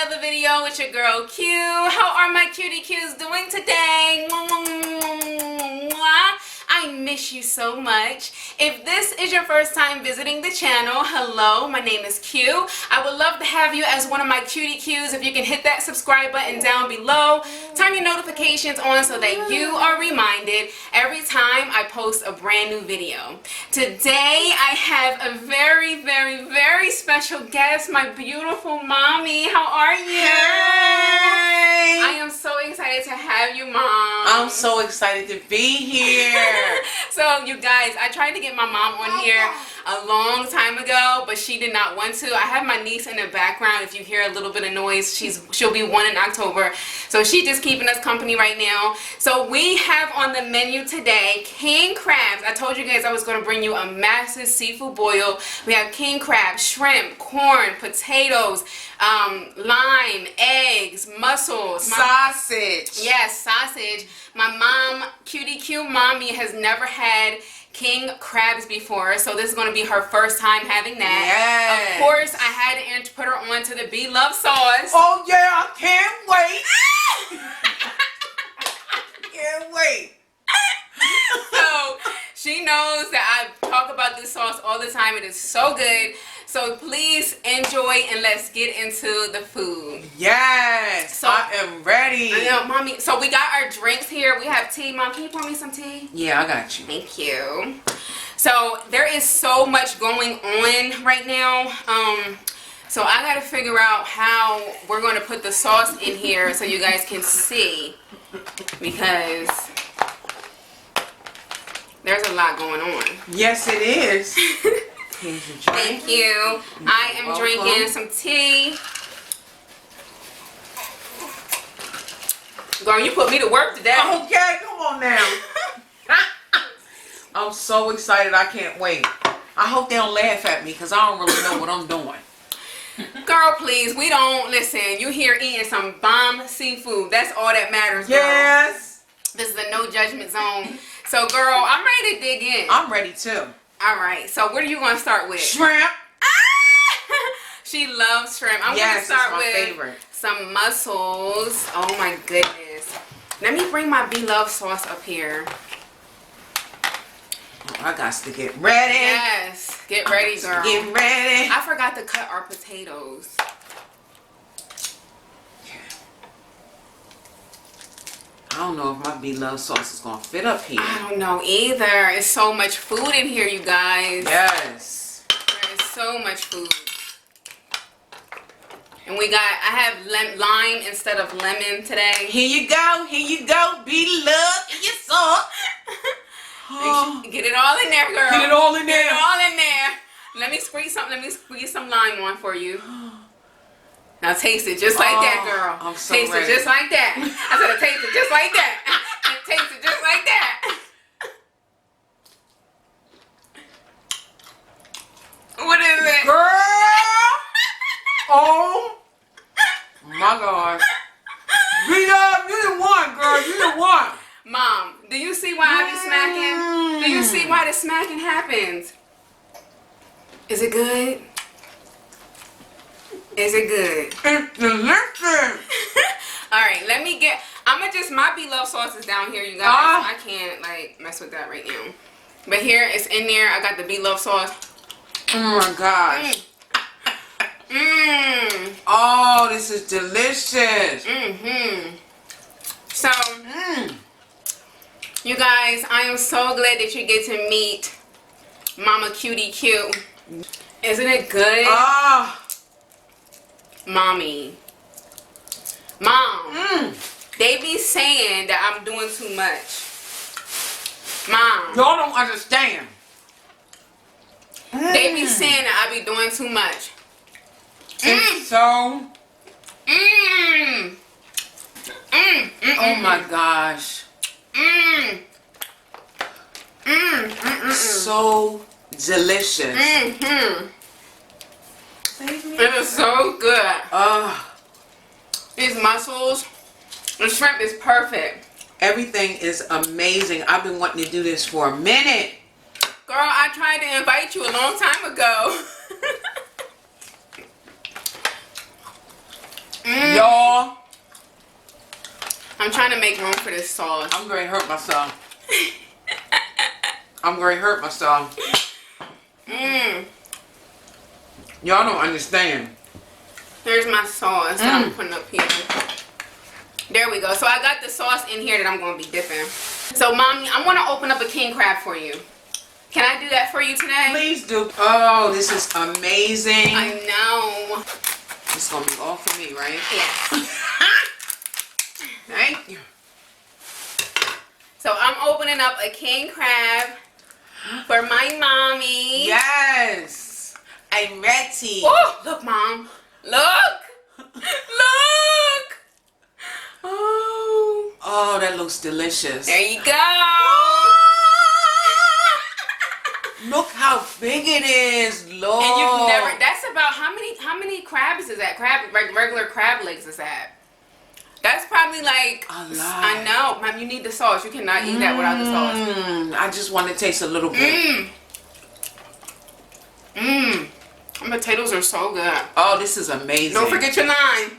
another video with your girl Q. How are my cutie Qs doing today? I miss you so much. If this is your first time visiting the channel, hello, my name is Q. I would love to have you as one of my cutie Qs. If you can hit that subscribe button down below, turn your notifications on so that you are reminded every time I post a brand new video. Today I have a very special guest, my beautiful mommy. How are you? Hey! I am so excited to have you, Mom. I'm so excited to be here. So you guys, I tried to get my mom on here a long time ago, but she did not want to. I have my niece in the background. If you hear a little bit of noise, she'll be 1 in October. So she's just keeping us company right now. So we have on the menu today king crabs. I told you guys I was going to bring you a massive seafood boil. We have king crab, shrimp, corn, potatoes, lime, eggs, mussels, Sausage. yes, sausage. My mom, Cutie Q Mommy, has never had king crabs before, so this is going to be her first time having that. Yes. Of course, I had to put her on to the Be Love sauce. Oh yeah, I can't wait. Can't wait. So she knows that I talk about this sauce all the time. It is so good. So please enjoy and let's get into the food. Yes, So- I am ready. I know, Mommy. So we got our drinks here. We have tea. Mom, can you pour me some tea? Yeah, I got you. Thank you. So there is so much going on right now. So I got to figure out how we're going to put the sauce in here so you guys can see, because there's a lot going on. Yes, it is. Here's your drink. Thank you. I am drinking some tea. Girl, you put me to work today. Okay, come on now. I'm so excited. I can't wait. I hope they don't laugh at me because I don't really know what I'm doing. Girl, please, we don't listen. You here eating some bomb seafood. That's all that matters, girl. Yes. This is a no judgment zone. So, girl, I'm ready to dig in. I'm ready too. All right. So, what are you going to start with? Shrimp. She loves shrimp. I'm going to start with favorite. some mussels. Oh, my goodness. Let me bring my Be Love sauce up here. I got to get ready. Yes. Get ready, girl. Get ready. I forgot to cut our potatoes. I don't know if my Be Love sauce is going to fit up here. I don't know either. It's so much food in here, you guys. Yes. There is so much food. And I have lime instead of lemon today. Here you go. Here you go. Be Love in your sauce. Get it all in there, girl. Get it all in there. Get it all in there. Let me squeeze some lime on for you. Now taste it just like that, girl. I'm so taste ready. it just like that. I said taste it just like that. Taste it just like that. What is it? Girl. Oh my gosh. Be Love, you the one, girl. You the one. Mom, do you see why I be smacking? Do you see why the smacking happens? Is it good? Is it good? It's delicious. Alright, my Be Love sauce is down here, you guys. I can't, like, mess with that right now. But here, it's in there. I got the Be Love sauce. Oh my gosh. Mmm. Oh, this is delicious. Mm-hmm. So, you guys, I am so glad that you get to meet Mama Cutie Q. Isn't it good? Ah. Mommy. Mom. They be saying that I'm doing too much. Mom. Y'all don't understand. They be saying that I be doing too much. It's so. Oh my gosh. So delicious. It is so good. These mussels, the shrimp is perfect. Everything is amazing. I've been wanting to do this for a minute. Girl, I tried to invite you a long time ago. I'm trying to make room for this sauce. I'm going to hurt myself. I'm going to hurt myself. Y'all don't understand. There's my sauce that I'm putting up here. There we go. So I got the sauce in here that I'm going to be dipping. So, Mommy, I want to open up a king crab for you. Can I do that for you today? Please do. Oh, this is amazing. I know. It's going to be all for me, right? Yes. Thank you. So I'm opening up a king crab for my mommy. Yes. I'm ready. Oh, look, Mom. Look. Look. Oh. Oh, that looks delicious. There you go. Look how big it is, Lord. And you've never, that's about, how many crabs is that? Regular crab legs is that? That's probably like a lot. I know, Mom. You need the sauce. You cannot eat that without the sauce. I just want to taste a little bit. The potatoes are so good. Oh, this is amazing. Don't forget your line.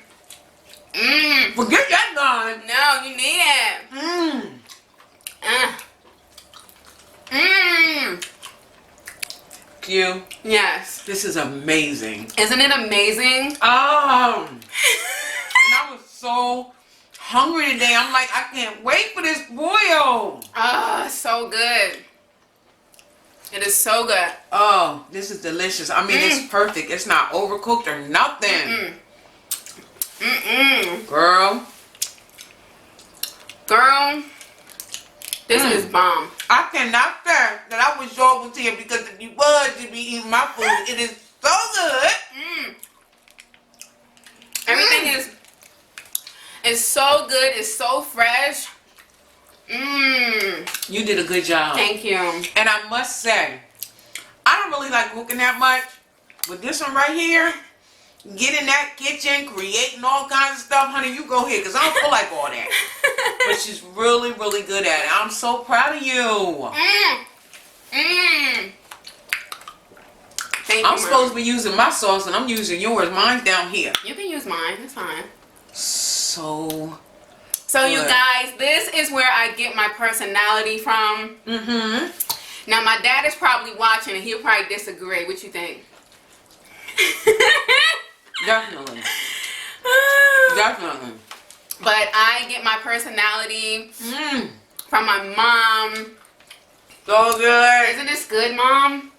Forget that line. No, you need it. Q. Yes. This is amazing. Isn't it amazing? Oh. And I was so hungry today. I'm like, I can't wait for this boil. Oh, so good. It is so good. Oh, this is delicious. I mean, it's perfect. It's not overcooked or nothing. Girl. This is bomb. I cannot say that I wish y'all was here because if you was, you'd be eating my food. It is so good. Everything is so good. It's so fresh. You did a good job. Thank you. And I must say, I don't really like cooking that much, but this one right here, get in that kitchen, creating all kinds of stuff, honey, you go ahead, because I don't feel like all that. But she's really, really good at it. I'm so proud of you. Thank you, I'm supposed to be using my sauce, and I'm using yours. Mine's down here. You can use mine. It's fine. So you guys, this is where I get my personality from. Now, my dad is probably watching, and he'll probably disagree. What you think? Definitely. Definitely. But I get my personality from my mom. So good. Isn't this good, Mom?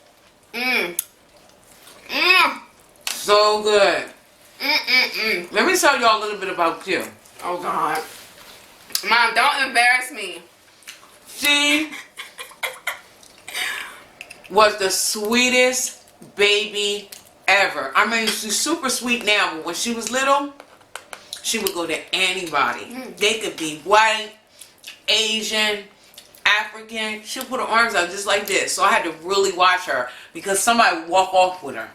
So good. Let me tell y'all a little bit about Q. Oh, God. Mom, don't embarrass me. She was the sweetest baby ever. I mean, she's super sweet now, but when she was little, she would go to anybody. They could be white, Asian, African. She'll put her arms out just like this. So I had to really watch her because somebody would walk off with her.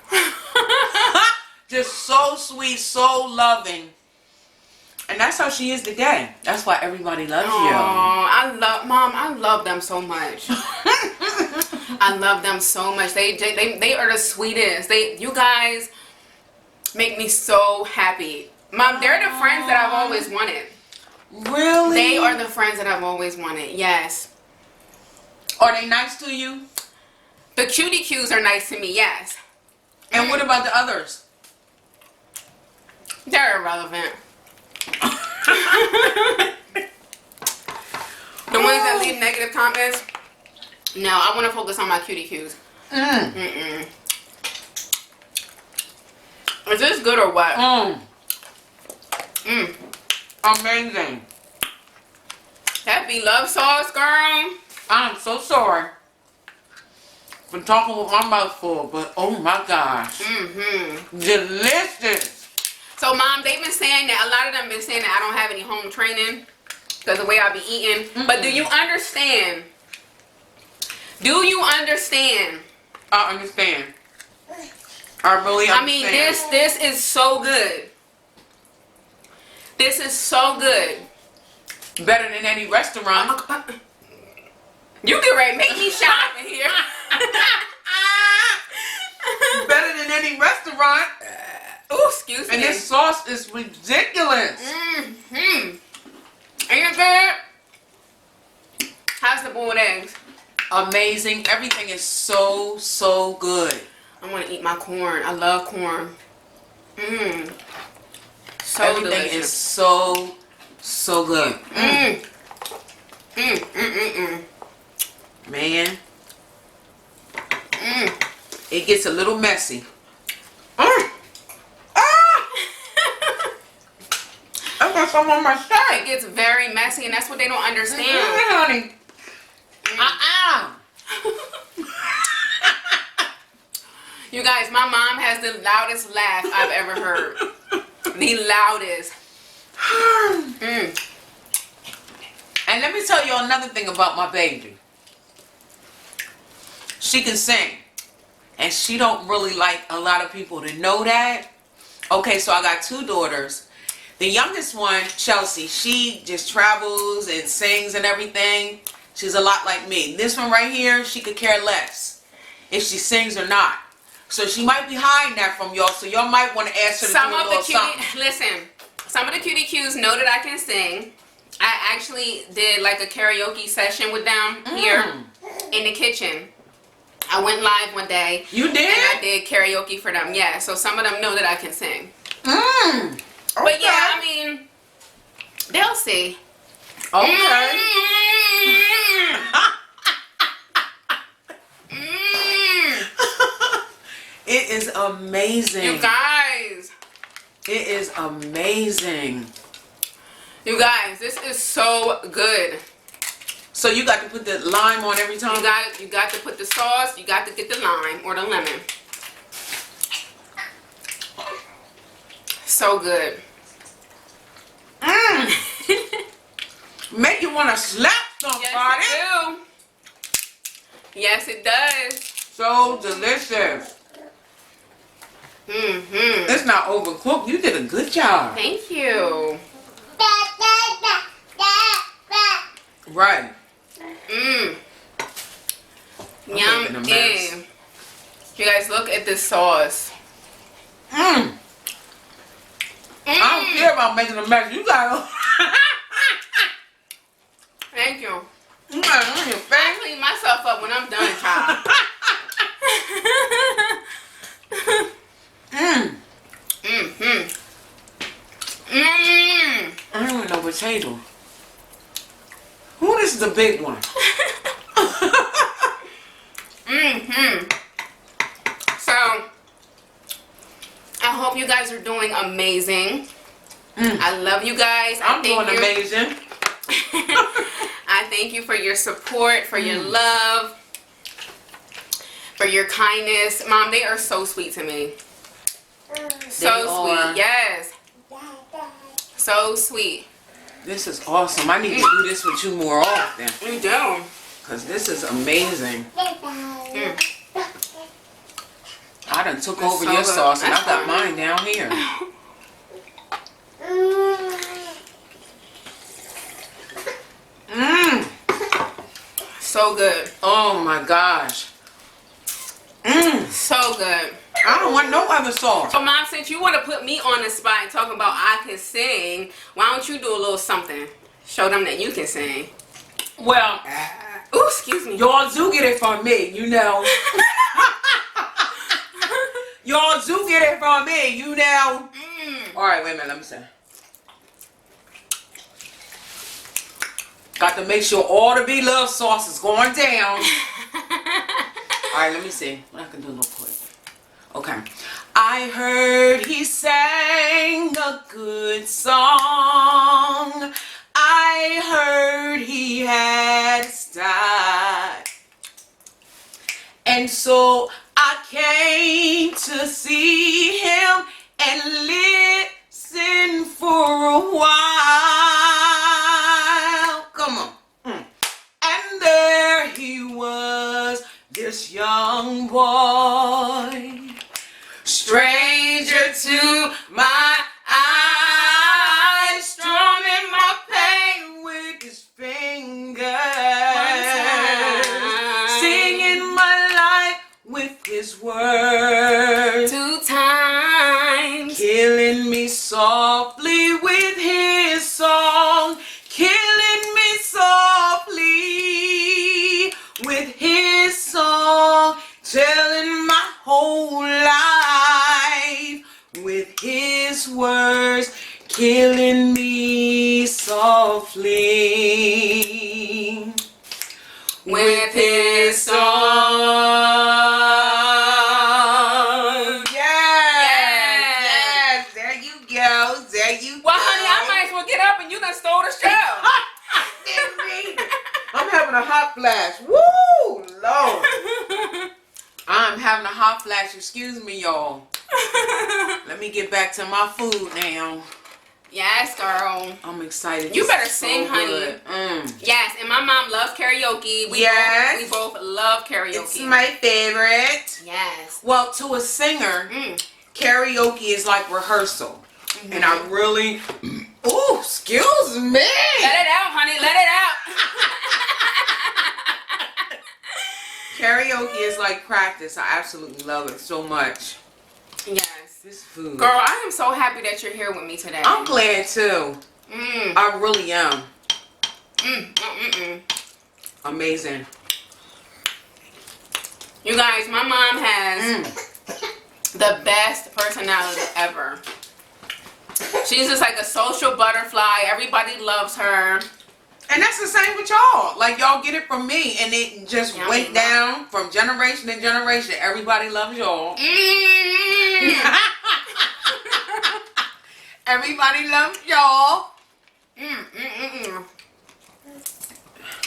Just so sweet, so loving. And that's how she is today. That's why everybody loves you. Mom, I love them so much. I love them so much. They are the sweetest. You guys make me so happy. Mom, they're the friends that I've always wanted. Really? They are the friends that I've always wanted. Yes. Are they nice to you? The cutie cues are nice to me. Yes. And what about the others? They're irrelevant. The ones that leave negative comments. No, I want to focus on my cutie cues. Is this good or what? Amazing. That be love sauce, girl. I'm so sorry for talking with my mouth full, but oh my gosh. Delicious. So, Mom, they've been saying that, a lot of them been saying that I don't have any home training because of the way I be eating. But do you understand? Do you understand? I understand. I really understand. I mean, this is so good. This is so good. Better than any restaurant. You get ready to make me shout up in here. Better than any restaurant. Oh, excuse me. And this sauce is ridiculous. And you it good? How's the boiled eggs? Amazing. Everything is so, so good. I want to eat my corn. I love corn. Mmm. So Everything delicious. is so, so good. Mmm. Mmm. Mmm. Mmm. Man, Mmm. it gets a little messy. I got some on my shirt. It gets very messy, and that's what they don't understand. Honey. You guys, my mom has the loudest laugh I've ever heard. The loudest. Mm. And let me tell you another thing about my baby. She can sing. And she don't really like a lot of people to know that. Okay, so I got 2 daughters. The youngest one, Chelsea, she just travels and sings and everything. She's a lot like me. This one right here, she could care less if she sings or not. So she might be hiding that from y'all. So y'all might want to ask her to do a little something. Listen, some of the cutie cues know that I can sing. I actually did like a karaoke session with them here in the kitchen. I went live one day. You did? And I did karaoke for them. Yeah, so some of them know that I can sing. Okay. But yeah, I mean, they'll see. Okay. It is amazing. You guys. It is amazing. You guys, this is so good. So you got to put the lime on every time? You got to put the sauce, you got to get the lime or the lemon. So good. Make you want to slap somebody. Yes, it do. Yes, it does. So delicious. It's not overcooked. You did a good job. Thank you. Right. Yum. making a mess. You guys, look at this sauce. I don't care about making a mess. You gotta. Thank you. You gotta run your face. I clean myself up when I'm done, child. I don't want no potato. Who this is the big one? So, I hope you guys are doing amazing. I love you guys. I'm doing amazing. I thank you for your support, for your love, for your kindness. Mom, they are so sweet to me. So sweet. Yes. So sweet. This is awesome. I need to do this with you more often. You do. Because this is amazing. I done took over so your good. sauce and I That's got fine. mine down here. So good. Oh my gosh. So good. I don't want no other sauce. So, Mom, since you want to put me on the spot and talk about I can sing, why don't you do a little something? Show them that you can sing. Well, Ooh, excuse me. y'all do get it from me, you know. Y'all do get it from me, you know. Alright, wait a minute, let me see. Got to make sure all the B-Love sauce is going down. Alright, let me see what I can do real quick. Okay. I heard he sang a good song. I heard he had style. And so I came to see him and listen for a while. Come on. And there he was, this young boy, stranger to my eyes, strumming my pain with his fingers, singing my life with his words, 2 times. killing me softly with his song, killing last words, killing me softly with his song. Yes. There you go. There you go. Well, honey, I might as well get up and you done stole the show. Didn't mean it. I'm having a hot flash. Woo, Lord. I'm having a hot flash. Excuse me, y'all. Let me get back to my food now. Yes, girl. I'm excited. You This better is so sing, honey. good. Yes, and my mom loves karaoke. We both love karaoke. It's my favorite. Yes. Well, to a singer, karaoke is like rehearsal. And I really... Ooh, excuse me. Let it out, honey. Let it out. Karaoke is like practice. I absolutely love it so much. Yes. This food. Girl, I am so happy that you're here with me today. I'm glad too. I really am. Amazing. You guys, my mom has the best personality ever. She's just like a social butterfly. Everybody loves her. And that's the same with y'all. Like, y'all get it from me, and it just went down from generation to generation. Everybody loves y'all. Everybody loves y'all.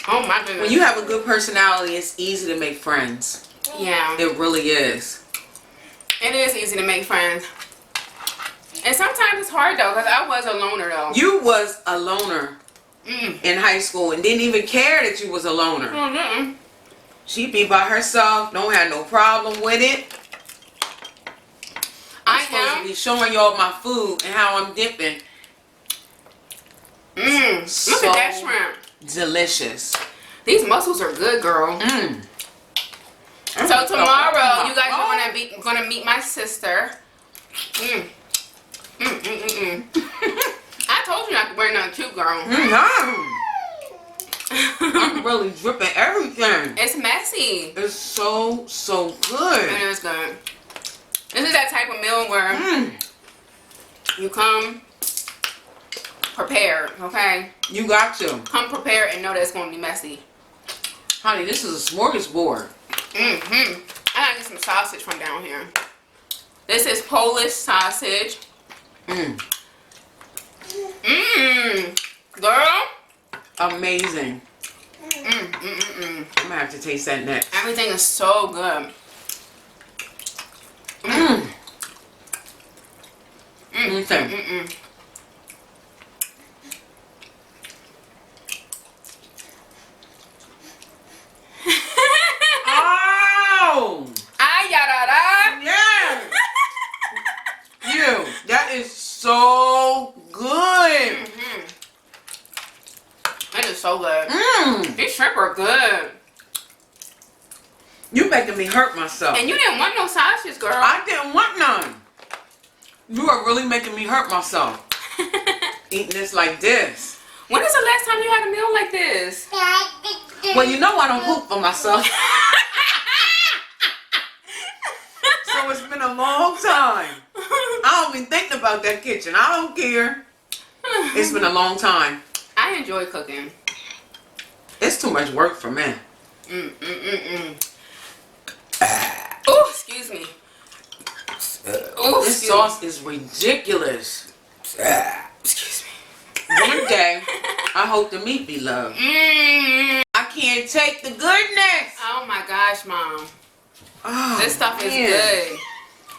Oh my goodness. When you have a good personality, it's easy to make friends. Yeah. It really is. It is easy to make friends. And sometimes it's hard though, because I was a loner though. You was a loner in high school and didn't even care that you was a loner. She'd be by herself, don't have no problem with it. I'm supposed to be showing y'all my food and how I'm dipping. Look at that shrimp. Delicious. These mussels are good, girl. So tomorrow, you guys are gonna meet my sister. I told you not to wear nothing cute, girl. I'm really dripping everything. It's messy. It's so good. It is good. This is that type of meal where you come prepared, okay? You got to. Come prepared and know that it's going to be messy. Honey, this is a smorgasbord. I gotta get some sausage from down here. This is Polish sausage. Girl. Amazing. I'm gonna have to taste that next. Everything is so good. Oh! Ayarara. Yeah! You, that is so good. It is so good. These shrimp are good. You making me hurt myself. And you didn't want no sausages, girl. I didn't want none. You are really making me hurt myself. Eating this like this. When is the last time you had a meal like this? Well, you know I don't cook for myself. So it's been a long time. I don't been thinking about that kitchen. I don't care. It's been a long time. I enjoy cooking. It's too much work for me. Oh, excuse me. This sauce is ridiculous. Excuse me. One day, I hope the meat be loved. I can't take the goodness. Oh my gosh, Mom. Oh, This stuff is man. good.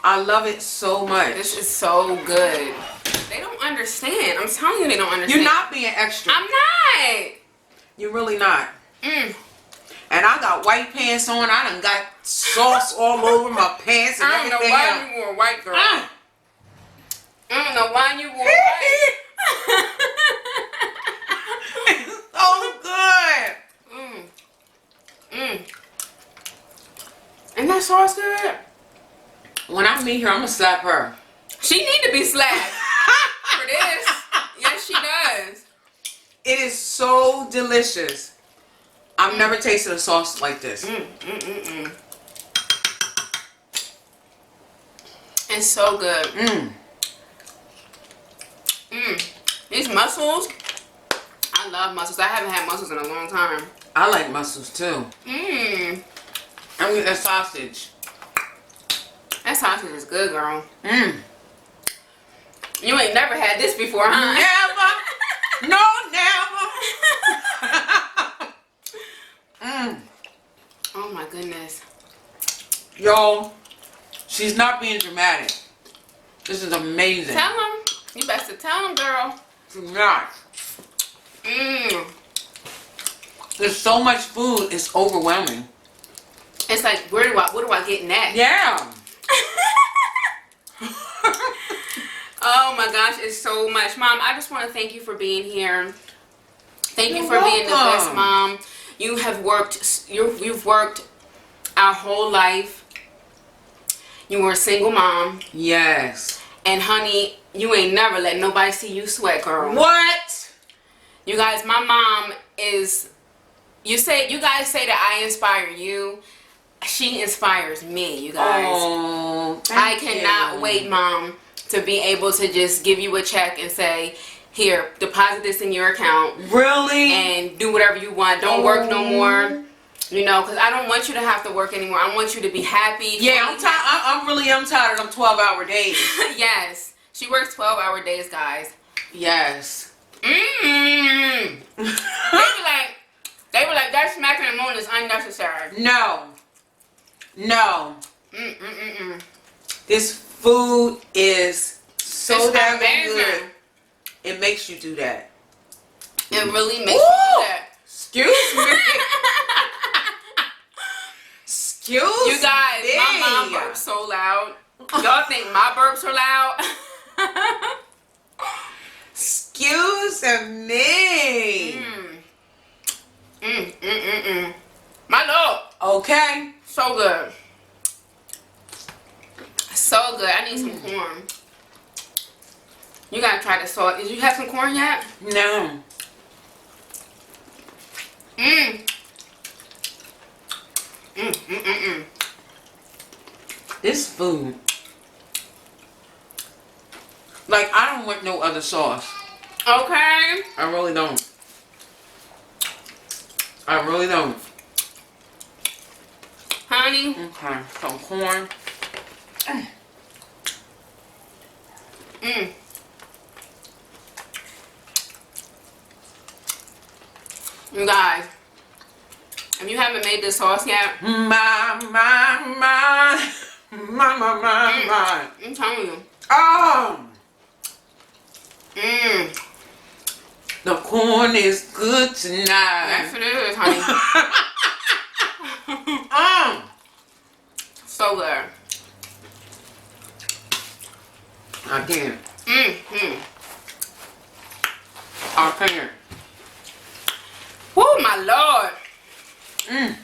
I love it so much. This is so good. They don't understand. I'm telling you, they don't understand. You're not being extra. I'm not. You're really not. And I got white pants on. I done got sauce all over my pants and I don't know everything why else. you wore white, girl. I don't know why you wore white. It's so good. Isn't that sauce good? When I meet her, I'm gonna slap her. She need to be slapped for this. Yes, she does. It is so delicious. I've never tasted a sauce like this. It's so good. These mussels, I love mussels. I haven't had mussels in a long time. I like mussels too. Mmm. I mean, that sausage. That sausage is good, girl. Mmm. You ain't never had this before, huh? Never. No, never. Mmm. Oh my goodness. Yo, she's not being dramatic. This is amazing. Tell them. You best to tell them, girl. She's not. Mmm. There's so much food, it's overwhelming. It's like, what do I get next? Yeah. Oh my gosh, it's so much. Mom, I just want to thank you for being here. Thank you You're for being the best welcome. mom. You have worked, you've worked our whole life. You were a single mom. Yes. And honey, you ain't never let nobody see you sweat, girl. What? You guys, my mom is, you guys say that I inspire you. She inspires me, you guys. Oh, I thank cannot you. wait, Mom, to be able to just give you a check and say, here, deposit this in your account. Really? And do whatever you want. Don't work no more. You know, because I don't want you to have to work anymore. I want you to be happy. Yeah, I'm tired. I'm tired of them 12-hour days. Yes. She works 12-hour days, guys. Yes. Mmm. They were like, that smack in the moon is unnecessary. No. No. Mm-mm-mm-mm. This food is so It's damn amazing. good. It makes you do that. It really makes you do that. Excuse me. Excuse me. You guys, my mom burps so loud. Y'all think my burps are loud? Excuse me. My lord. Okay. So good. So good. I need some corn. You gotta try the sauce. Did you have some corn yet? No. This food. Like, I don't want no other sauce. Okay. I really don't. I really don't. Honey. Okay, some corn. Mm. You guys, if you haven't made this sauce yet, My. I'm telling you. Oh, Mmm. the corn is good tonight. Yes, it is, honey. So good. I can't. I I can't. Oh my lord. Mm.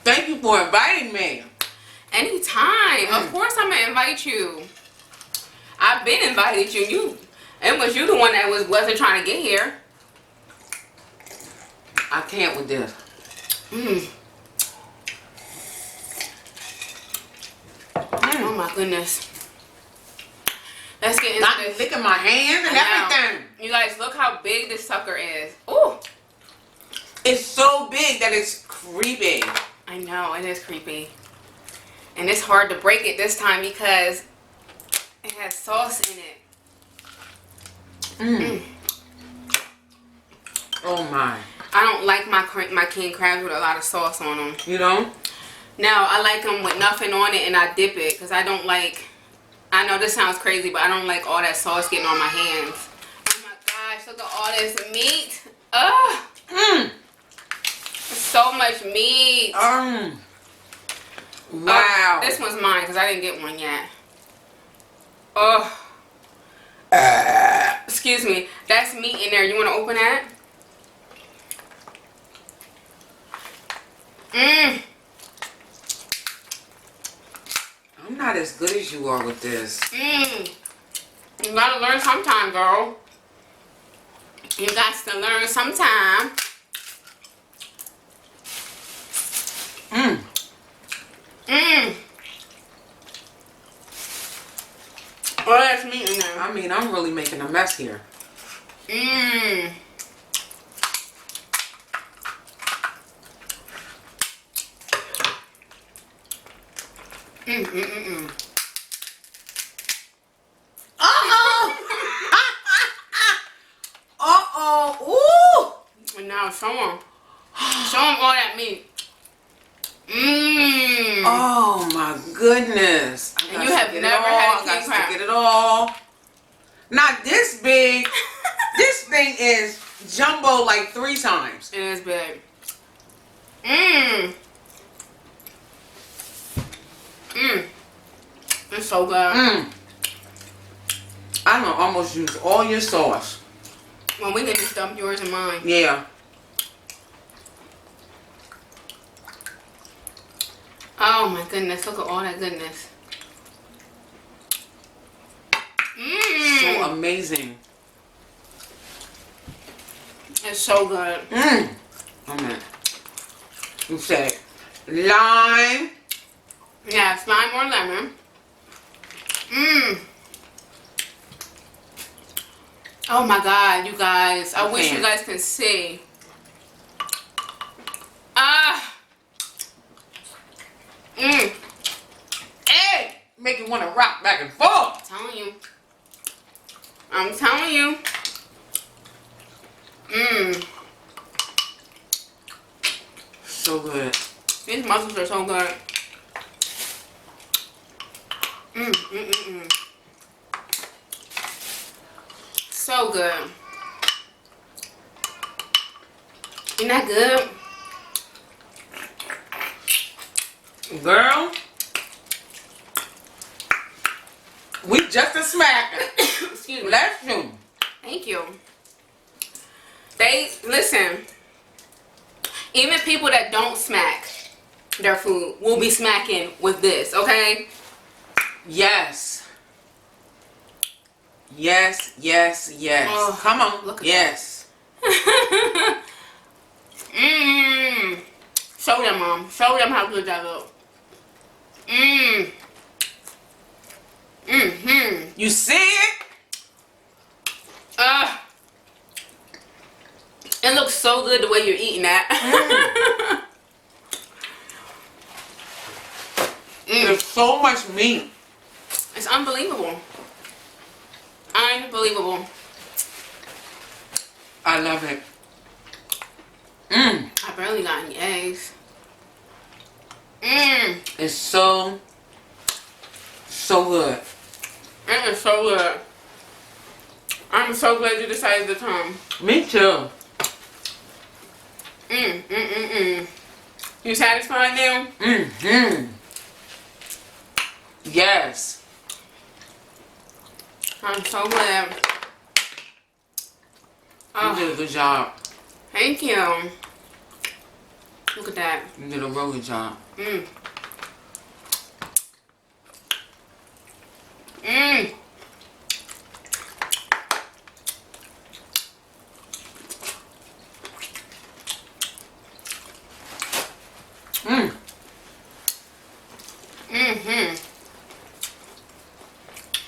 Thank you for inviting me. Anytime. Of course I'm gonna invite you. I've been invited you. It was you the one that wasn't trying to get here. I can't with this. Oh my goodness. Let's get into Not this. licking my hands and Now, everything. you guys, look how big this sucker is. Ooh. It's so big that it's creepy. I know, it is creepy. And it's hard to break it this time because it has sauce in it. Oh my. I don't like my king crabs with a lot of sauce on them. You know? No, I like them with nothing on it and I dip it because I don't like, I know this sounds crazy, but I don't like all that sauce getting on my hands. Oh my gosh, look at all this meat. Ugh. So much meat. Wow. This one's mine because I didn't get one yet. Oh. Excuse me. That's meat in there. You want to open that? I'm not as good as you are with this. You gotta learn sometime, girl. You got to learn sometime. all that's meat in there. I mean, I'm really making a mess here. Mmm. Uh-oh! Uh-oh! Ooh! And now show them. Show them all that meat. Mmm. Oh my goodness. And you have never had king I got crab. to get it all. Not this big. This thing is jumbo like 3 times. It is big. Mmm. Mmm. It's so good. Mmm. I'm gonna almost use all your sauce. Well, we can just dump yours and mine. Yeah. Oh my goodness, look at all that goodness. Mmm. So amazing. It's so good. Mmm. Okay. You said lime. Yeah, it's lime or lemon. Mmm. Oh my god, you guys. I wish you guys could see. Ah. Mmm. Hey! Make you want to rock back and forth. I'm telling you. I'm telling you. Mmm. So good. These mussels are so good. Mmm, mmm, mmm, mmm. So good. Isn't that good? Girl, we just a smack. Excuse me. Bless you. Thank you. They, listen, even people that don't smack their food will be smacking with this, okay? Yes. Yes, yes, yes. Oh, come on. look at yes. Mmm. Show them, Mom. Show them how good that looks. Mmm. Mm-hmm. You see it? It looks so good the way you're eating that. There's so much meat. It's unbelievable. Unbelievable. I love it. Mmm. I barely got any eggs. Mmm. It's so good. It is so good. I'm so glad you decided to come. Me too. Mmm, mmm, mmm, mmm. You satisfied now? Mm-hmm. Yes. I'm so glad. You did a good job. Thank you. Look at that. You did a real good job. Mmm. Mmm. Mmm. Mm-hmm.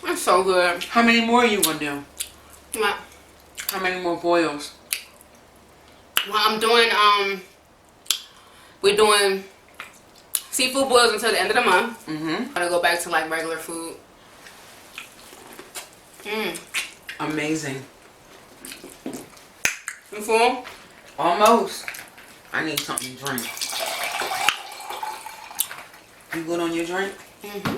It's so good. How many more are you gonna do? Well, How many more boils? I'm doing, we're doing seafood boils until the end of the month. Mm-hmm. I'm gonna go back to like regular food. Mmm. Amazing. You full? Almost. I need something to drink. You good on your drink? Mm-hmm.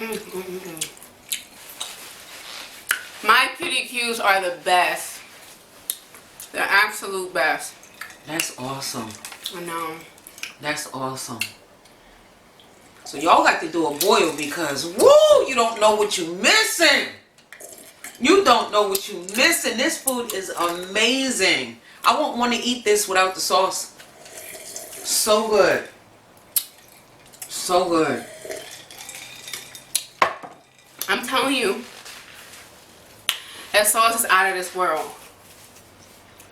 Mm-hmm. My PDQs are the best. The absolute best. That's awesome. I know. That's awesome. So y'all got to do a boil because, woo, you don't know what you're missing. You don't know what you're missing. This food is amazing. I won't want to eat this without the sauce. So good. So good. I'm telling you, that sauce is out of this world.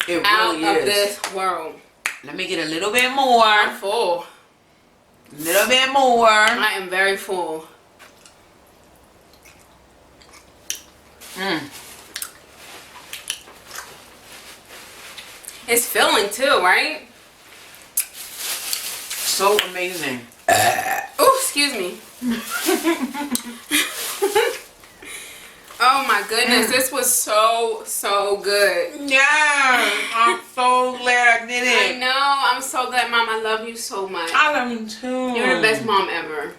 It Out really of is. this world. Let me get a little bit more. I'm full. A little bit more. I am very full. It's filling too, right? So amazing. Oh, excuse me. Oh my goodness, this was so good. Yeah, I'm so glad I did I it. know, I'm so glad, Mom. I love you so much. I love you too. You're the best mom ever.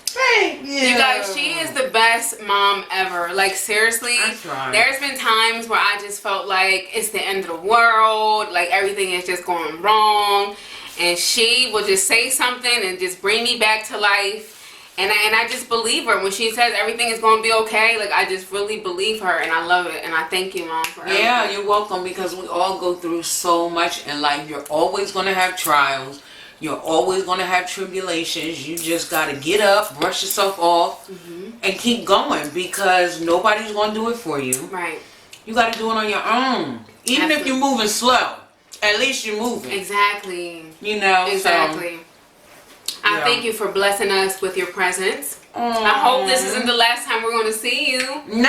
Thank you. You guys, she is the best mom ever. Like, seriously, That's right. There's been times where I just felt like it's the end of the world, like everything is just going wrong, and she will just say something and just bring me back to life. And I just believe her when she says everything is going to be okay. Like, I just really believe her, and I love it. And I thank you, Mom, for everything. Yeah, you're welcome, because we all go through so much in life. You're always going to have trials. You're always going to have tribulations. You just got to get up, brush yourself off, and keep going, because nobody's going to do it for you. Right. You got to do it on your own. Even if you're moving slow, at least you're moving. Exactly. You know? Exactly. I thank you for blessing us with your presence. I hope this isn't the last time we're going to see you. No,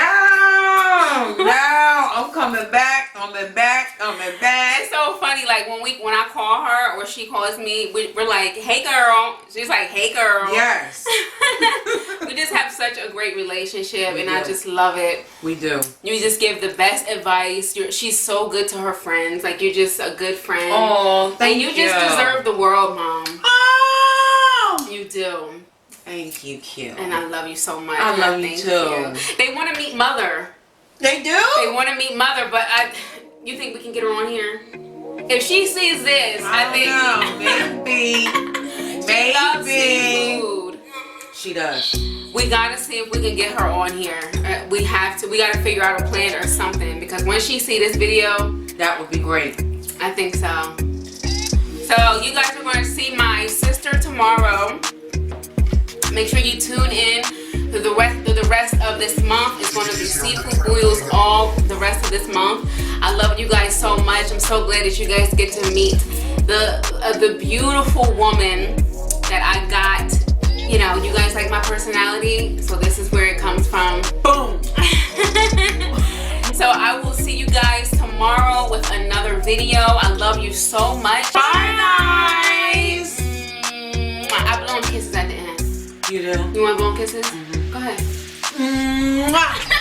I'm coming back. It's so funny, like when I call her or she calls me, we're like, hey girl. She's like, hey girl. Yes. We just have such a great relationship, and do. I just love it. We do. You just give the best advice. She's so good to her friends. Like, you're just a good friend. Oh, thank you. And you just deserve the world, Mom. Oh, You do. thank you, Q. And I love you so much. I love you Thank too. They want to meet Mother. They do? They want to meet Mother, but you think we can get her on here? If she sees this, I think maybe. she loves seafood. She does. We gotta see if we can get her on here. We have to. We gotta figure out a plan or something, because when she see this video, that would be great. I think so. So you guys are going to see my sister tomorrow. Make sure you tune in to the rest of this month. It's going to be seafood boils all the rest of this month. I love you guys so much. I'm so glad that you guys get to meet the beautiful woman that I got. You know, you guys like my personality, so this is where it comes from. Boom. So I will see you guys tomorrow with another video. I love you so much. Bye, guys. I blow kisses at the end. You do? You want to blow kisses? Go ahead. Mwah.